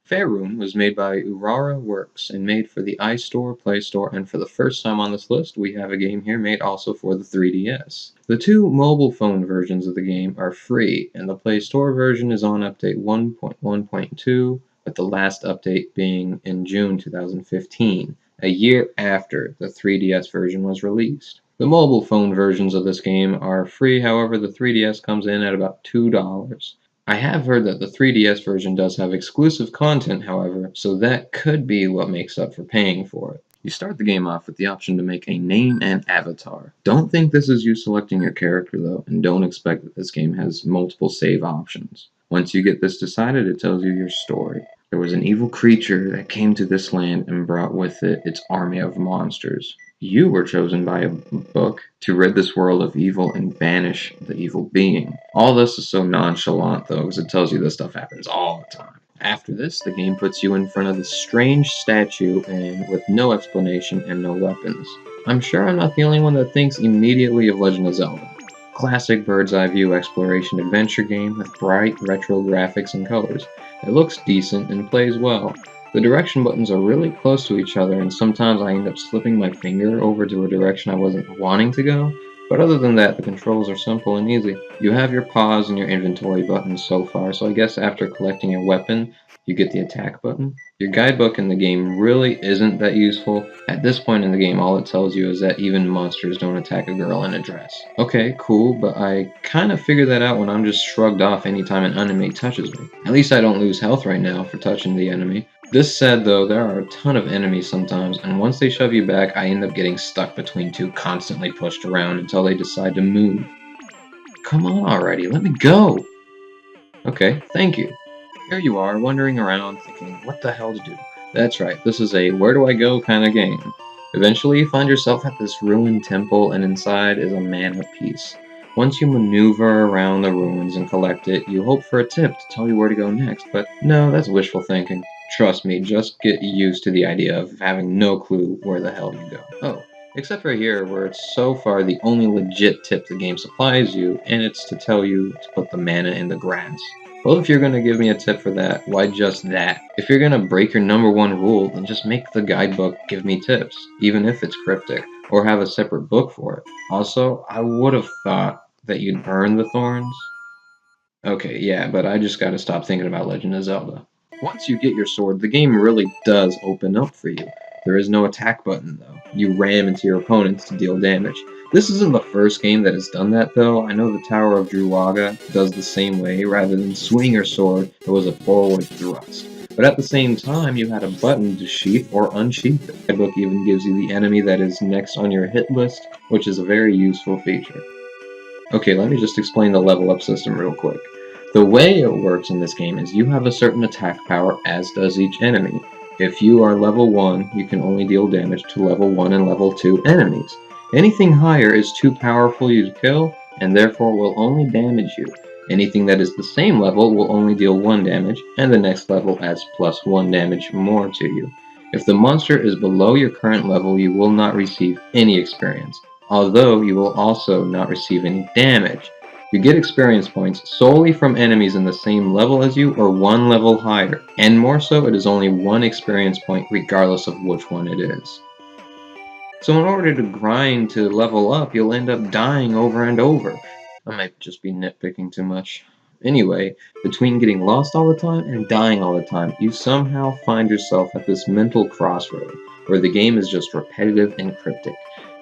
Fairune was made by Urara Works and made for the iStore, Play Store, and for the first time on this list, we have a game here made also for the 3DS. The two mobile phone versions of the game are free, and the Play Store version is on update 1.1.2, with the last update being in June 2015, a year after the 3DS version was released. The mobile phone versions of this game are free, however, the 3DS comes in at about $2. I have heard that the 3DS version does have exclusive content, however, so that could be what makes up for paying for it. You start the game off with the option to make a name and avatar. Don't think this is you selecting your character though, and don't expect that this game has multiple save options. Once you get this decided, it tells you your story. There was an evil creature that came to this land and brought with it its army of monsters. You were chosen by a book to rid this world of evil and banish the evil being. All this is so nonchalant though, because it tells you this stuff happens all the time. After this, the game puts you in front of this strange statue and with no explanation and no weapons. I'm sure I'm not the only one that thinks immediately of Legend of Zelda. Classic bird's eye view exploration adventure game with bright retro graphics and colors. It looks decent and plays well. The direction buttons are really close to each other, and sometimes I end up slipping my finger over to a direction I wasn't wanting to go, but other than that, the controls are simple and easy. You have your pause and your inventory buttons so far, so I guess after collecting your weapon, you get the attack button. Your guidebook in the game really isn't that useful. At this point in the game, all it tells you is that even monsters don't attack a girl in a dress. Okay, cool, but I kind of figured that out when I'm just shrugged off anytime an enemy touches me. At least I don't lose health right now for touching the enemy. This said though, there are a ton of enemies sometimes, and once they shove you back, I end up getting stuck between two, constantly pushed around until they decide to move. Come on already, let me go! Okay, thank you. Here you are, wandering around, thinking, what the hell to do? That's right, this is a where do I go kind of game. Eventually, you find yourself at this ruined temple, and inside is a man of peace. Once you maneuver around the ruins and collect it, you hope for a tip to tell you where to go next, but no, that's wishful thinking. Trust me, just get used to the idea of having no clue where the hell you go. Oh, except for here, where it's so far the only legit tip the game supplies you, and it's to tell you to put the mana in the grass. Well, if you're gonna give me a tip for that, why just that? If you're gonna break your number one rule, then just make the guidebook give me tips, even if it's cryptic, or have a separate book for it. Also, I would have thought that you'd burn the thorns. Okay, yeah, but I just gotta stop thinking about Legend of Zelda. Once you get your sword, the game really does open up for you. There is no attack button, though. You ram into your opponents to deal damage. This isn't the first game that has done that, though. I know the Tower of Druaga does the same way. Rather than swing your sword, it was a forward thrust. But at the same time, you had a button to sheath or unsheath it. The book even gives you the enemy that is next on your hit list, which is a very useful feature. Okay, let me just explain the level up system real quick. The way it works in this game is you have a certain attack power, as does each enemy. If you are level 1, you can only deal damage to level 1 and level 2 enemies. Anything higher is too powerful you to kill, and therefore will only damage you. Anything that is the same level will only deal 1 damage, and the next level adds plus 1 damage more to you. If the monster is below your current level, you will not receive any experience, although you will also not receive any damage. You get experience points solely from enemies in the same level as you or 1 level higher, and more so it is only 1 experience point regardless of which one it is. So in order to grind to level up, you'll end up dying over and over. I might just be nitpicking too much. Anyway, between getting lost all the time and dying all the time, you somehow find yourself at this mental crossroad, where the game is just repetitive and cryptic.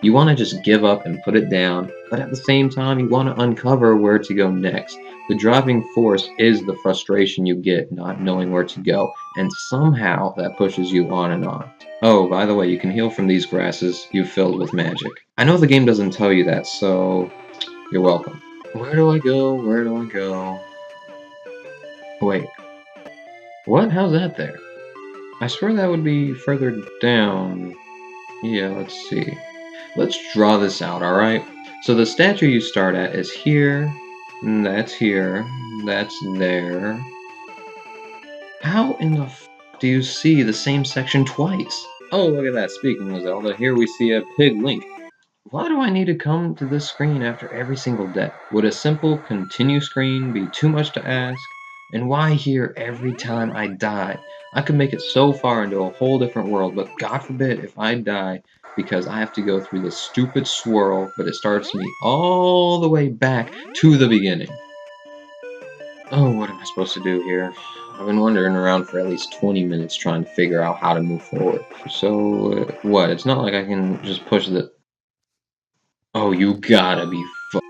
You want to just give up and put it down, but at the same time you want to uncover where to go next. The driving force is the frustration you get not knowing where to go, and somehow that pushes you on and on. Oh, by the way, you can heal from these grasses you've filled with magic. I know the game doesn't tell you that, so you're welcome. Where do I go? Where do I go? Wait. What? How's that there? I swear that would be further down. Yeah, let's see. Let's draw this out, alright? So the statue you start at is here, that's there. How in the f do you see the same section twice? Oh, look at that. Speaking of Zelda, here we see a pig Link. Why do I need to come to this screen after every single death? Would a simple continue screen be too much to ask? And why here every time I die? I could make it so far into a whole different world, but God forbid if I die because I have to go through this stupid swirl, but it starts me all the way back to the beginning. Oh, what am I supposed to do here? I've been wandering around for at least 20 minutes trying to figure out how to move forward. So, what? It's not like I can just push the... Oh, you gotta be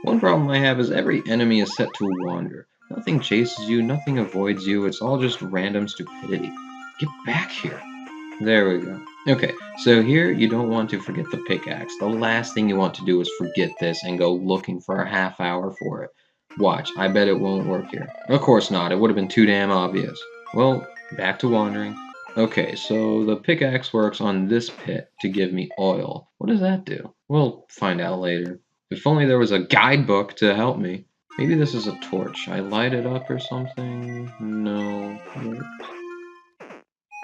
One problem I have is every enemy is set to wander. Nothing chases you, nothing avoids you, it's all just random stupidity. Get back here. There we go. Okay, so here you don't want to forget the pickaxe. The last thing you want to do is forget this and go looking for a half hour for it. Watch, I bet it won't work here. Of course not, it would have been too damn obvious. Well, back to wandering. Okay, so the pickaxe works on this pit to give me oil. What does that do? We'll find out later. If only there was a guidebook to help me. Maybe this is a torch. I light it up or something? No.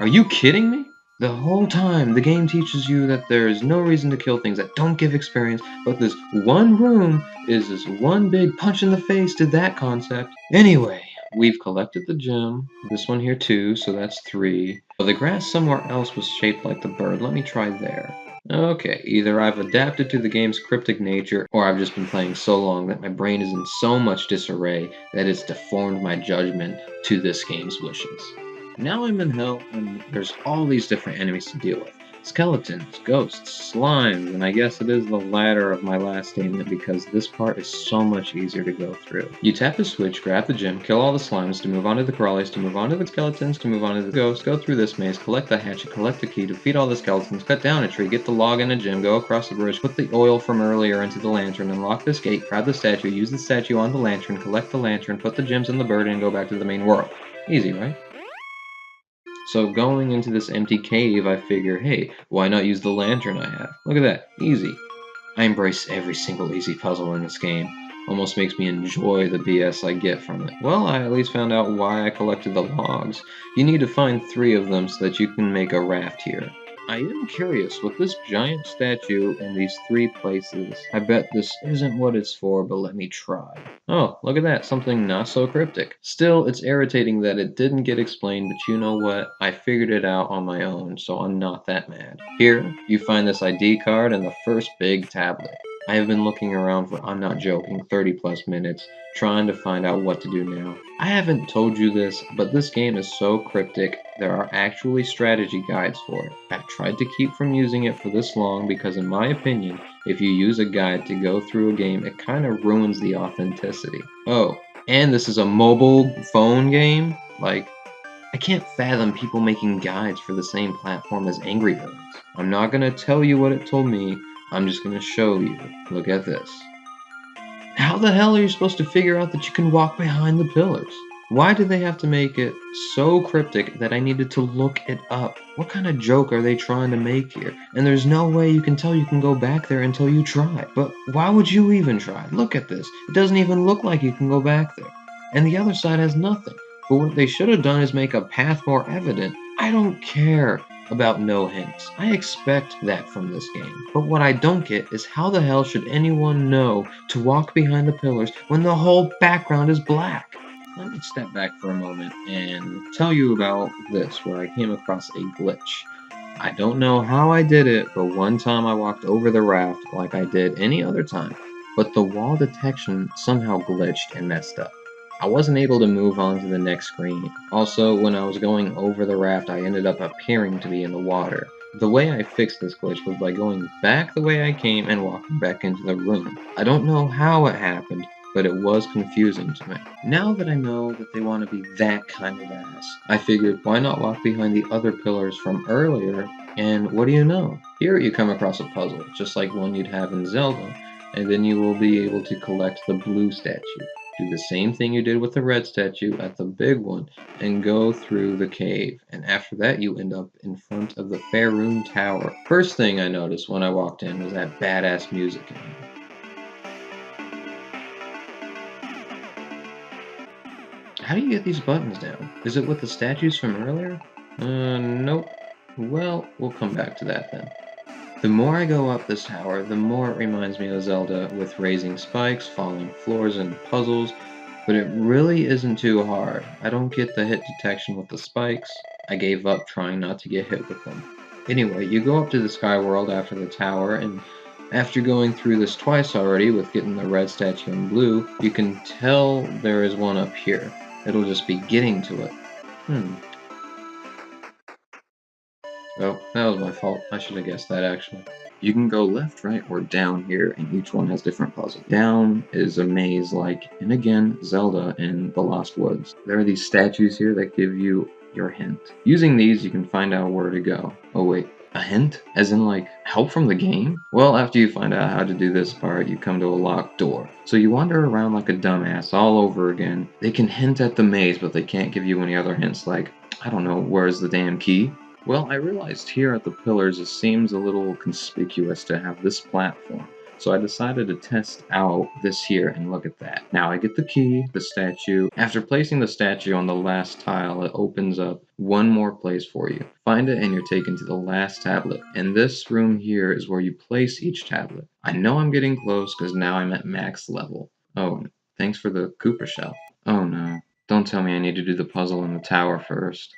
Are you kidding me? The whole time, the game teaches you that there is no reason to kill things that don't give experience, but this one room is this one big punch in the face to that concept. Anyway, we've collected the gem. This one here too, so that's 3. The grass somewhere else was shaped like the bird. Let me try there. Okay, either I've adapted to the game's cryptic nature, or I've just been playing so long that my brain is in so much disarray that it's deformed my judgment to this game's wishes. Now I'm in hell, and there's all these different enemies to deal with. Skeletons, ghosts, slimes, and I guess it is the latter of my last statement because this part is so much easier to go through. You tap the switch, grab the gem, kill all the slimes to move on to the crawlies, to move on to the skeletons, to move on to the ghosts, go through this maze, collect the hatchet, collect the key, defeat all the skeletons, cut down a tree, get the log and a gem, go across the bridge, put the oil from earlier into the lantern, unlock this gate, grab the statue, use the statue on the lantern, collect the lantern, put the gems in the bird, and go back to the main world. Easy, right? So going into this empty cave, I figure, hey, why not use the lantern I have? Look at that, easy. I embrace every single easy puzzle in this game. Almost makes me enjoy the BS I get from it. Well, I at least found out why I collected the logs. You need to find 3 of them so that you can make a raft here. I am curious, with this giant statue in these 3 places, I bet this isn't what it's for, but let me try. Oh, look at that, something not so cryptic. Still, it's irritating that it didn't get explained, but you know what? I figured it out on my own, so I'm not that mad. Here, you find this ID card and the first big tablet. I have been looking around for, I'm not joking, 30 plus minutes, trying to find out what to do now. I haven't told you this, but this game is so cryptic, there are actually strategy guides for it. I've tried to keep from using it for this long because in my opinion, if you use a guide to go through a game, it kind of ruins the authenticity. Oh, and this is a mobile phone game? Like, I can't fathom people making guides for the same platform as Angry Birds. I'm not gonna tell you what it told me, I'm just gonna show you. Look at this. How the hell are you supposed to figure out that you can walk behind the pillars? Why do they have to make it so cryptic that I needed to look it up? What kind of joke are they trying to make here? And there's no way you can tell you can go back there until you try. But why would you even try? Look at this. It doesn't even look like you can go back there. And the other side has nothing. But what they should have done is make a path more evident. I don't care about no hints. I expect that from this game. But what I don't get is how the hell should anyone know to walk behind the pillars when the whole background is black? Let me step back for a moment and tell you about this, where I came across a glitch. I don't know how I did it, but one time I walked over the raft like I did any other time, but the wall detection somehow glitched and messed up. I wasn't able to move on to the next screen. Also, when I was going over the raft, I ended up appearing to be in the water. The way I fixed this glitch was by going back the way I came and walking back into the room. I don't know how it happened, but it was confusing to me. Now that I know that they want to be that kind of ass, I figured why not walk behind the other pillars from earlier, and what do you know? Here you come across a puzzle, just like one you'd have in Zelda, and then you will be able to collect the blue statue. Do the same thing you did with the red statue at the big one, and go through the cave, and after that you end up in front of the Fairune Tower. First thing I noticed when I walked in was that badass music in here. How do you get these buttons down? Is it with the statues from earlier? Nope. Well, we'll come back to that then. The more I go up this tower, the more it reminds me of Zelda, with raising spikes, falling floors, and puzzles. but it really isn't too hard. I don't get the hit detection with the spikes. I gave up trying not to get hit with them. Anyway, you go up to the sky world after the tower, and after going through this twice already with getting the red statue and blue, you can tell there is one up here. It'll just be getting to it. Oh, that was my fault. I should have guessed that actually. You can go left, right, or down here, and each one has different puzzles. Down is a maze like, and again, Zelda in the Lost Woods. There are these statues here that give you your hint. Using these, you can find out where to go. Oh wait, a hint? As in like, help from the game? Well, after you find out how to do this part, you come to a locked door. So you wander around like a dumbass all over again. They can hint at the maze, but they can't give you any other hints like, I don't know, where's the damn key? Well, I realized here at the pillars it seems a little conspicuous to have this platform, so I decided to test out this here and look at that. Now I get the key, the statue. After placing the statue on the last tile, it opens up one more place for you. Find it and you're taken to the last tablet, and this room here is where you place each tablet. I know I'm getting close because now I'm at max level. Oh, thanks for the Cooper shell. Oh no, don't tell me I need to do the puzzle in the tower first.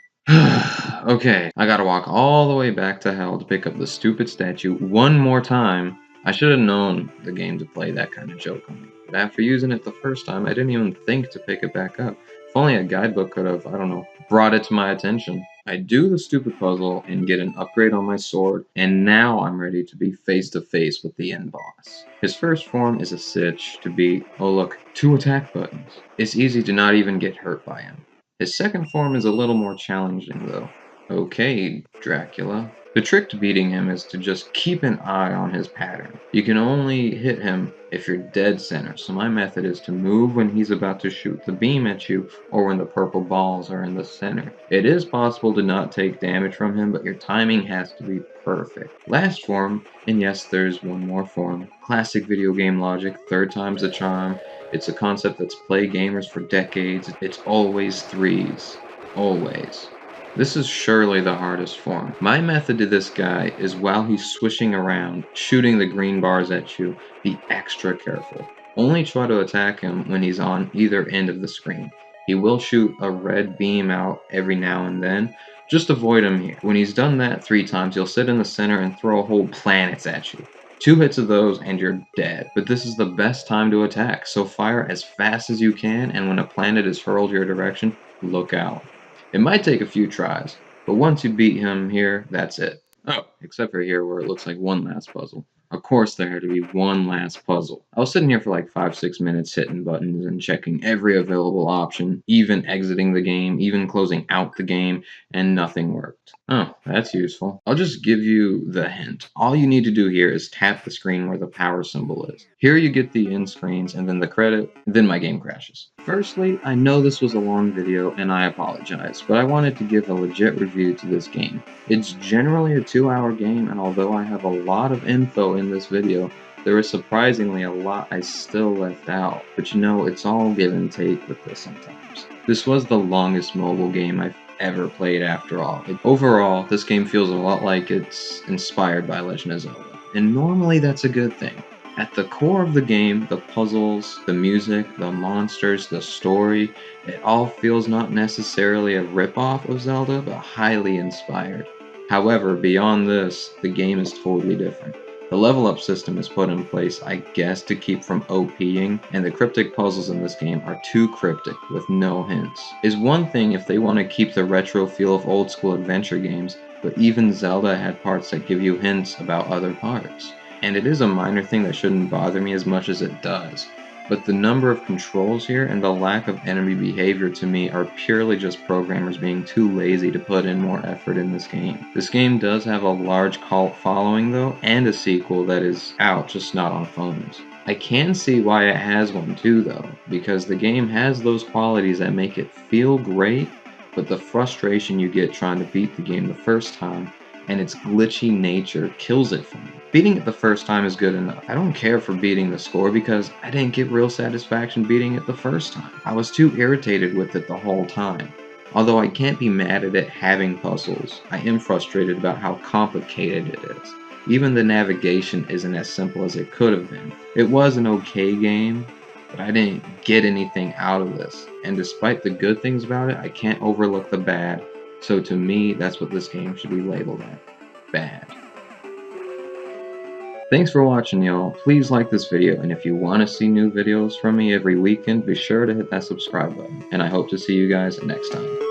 Okay, I gotta walk all the way back to hell to pick up the stupid statue one more time. I should have known the game to play that kind of joke on me. But after using it the first time, I didn't even think to pick it back up. If only a guidebook could have, I don't know, brought it to my attention. I do the stupid puzzle and get an upgrade on my sword, and now I'm ready to be face to face with the end boss. His first form is a sitch to beat, oh look, 2 attack buttons. It's easy to not even get hurt by him. His second form is a little more challenging though. Okay, Dracula. The trick to beating him is to just keep an eye on his pattern. You can only hit him if you're dead center, so my method is to move when he's about to shoot the beam at you or when the purple balls are in the center. It is possible to not take damage from him, but your timing has to be perfect. Last form, and yes, there's one more form. Classic video game logic, third time's the charm. It's a concept that's plagued gamers for decades. It's always threes. Always. This is surely the hardest form. My method to this guy is while he's swishing around, shooting the green bars at you, be extra careful. Only try to attack him when he's on either end of the screen. He will shoot a red beam out every now and then. Just avoid him here. When he's done that 3 times, he'll sit in the center and throw whole planets at you. 2 hits of those and you're dead. But this is the best time to attack, so fire as fast as you can, and when a planet is hurled your direction, look out. It might take a few tries, but once you beat him here, that's it. Oh, except for here where it looks like one last puzzle. Of course there had to be one last puzzle. I was sitting here for like 5-6 minutes hitting buttons and checking every available option, even exiting the game, even closing out the game, and nothing worked. Oh, that's useful. I'll just give you the hint. All you need to do here is tap the screen where the power symbol is. Here you get the end screens and then the credit, then my game crashes. Firstly, I know this was a long video and I apologize, but I wanted to give a legit review to this game. It's generally a 2-hour game, and although I have a lot of info in this video, there is surprisingly a lot I still left out, but you know, it's all give and take with this sometimes. This was the longest mobile game I've ever played after all. Overall, this game feels a lot like it's inspired by Legend of Zelda, and normally that's a good thing. At the core of the game, the puzzles, the music, the monsters, the story, it all feels not necessarily a ripoff of Zelda, but highly inspired. However, beyond this, the game is totally different. The level up system is put in place, I guess, to keep from OPing, and the cryptic puzzles in this game are too cryptic with no hints. It's one thing if they want to keep the retro feel of old school adventure games, but even Zelda had parts that give you hints about other parts. And it is a minor thing that shouldn't bother me as much as it does. But the number of controls here and the lack of enemy behavior to me are purely just programmers being too lazy to put in more effort in this game. This game does have a large cult following though, and a sequel that is out, just not on phones. I can see why it has one too though, because the game has those qualities that make it feel great, but the frustration you get trying to beat the game the first time and its glitchy nature kills it for me. Beating it the first time is good enough. I don't care for beating the score because I didn't get real satisfaction beating it the first time. I was too irritated with it the whole time. Although I can't be mad at it having puzzles, I am frustrated about how complicated it is. Even the navigation isn't as simple as it could have been. It was an okay game, but I didn't get anything out of this. And despite the good things about it, I can't overlook the bad. So to me, that's what this game should be labeled at. Bad. Thanks for watching, y'all. Please like this video, and if you want to see new videos from me every weekend, be sure to hit that subscribe button. And I hope to see you guys next time.